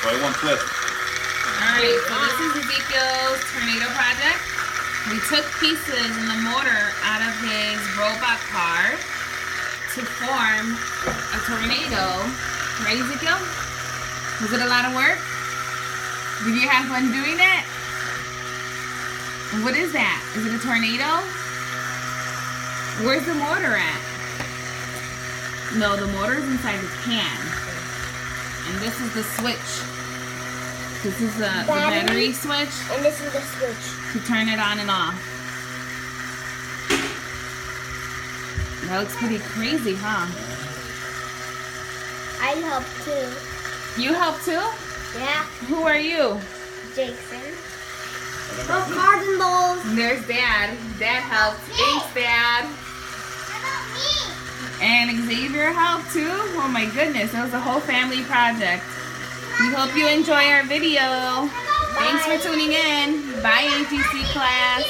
Boy, one twist. Alright, so this is Ezekiel's tornado project. We took pieces in the motor out of his robot car to form a tornado. Right, Ezekiel? Was it a lot of work? Did you have fun doing it? What is that? Is it a tornado? Where's the motor at? No, the motor is inside the can. And this is the switch. This is the battery switch. And this is the switch. To turn it on and off. That looks pretty crazy, huh? I help too. You help too? Yeah. Who are you? Jason. Oh, garden balls. There's Dad. Dad helped. Thanks, Dad. How about me? And Xavier helped too? Oh my goodness, it was a whole family project. We hope you enjoy our video. Thanks for tuning in. Bye, ATC class.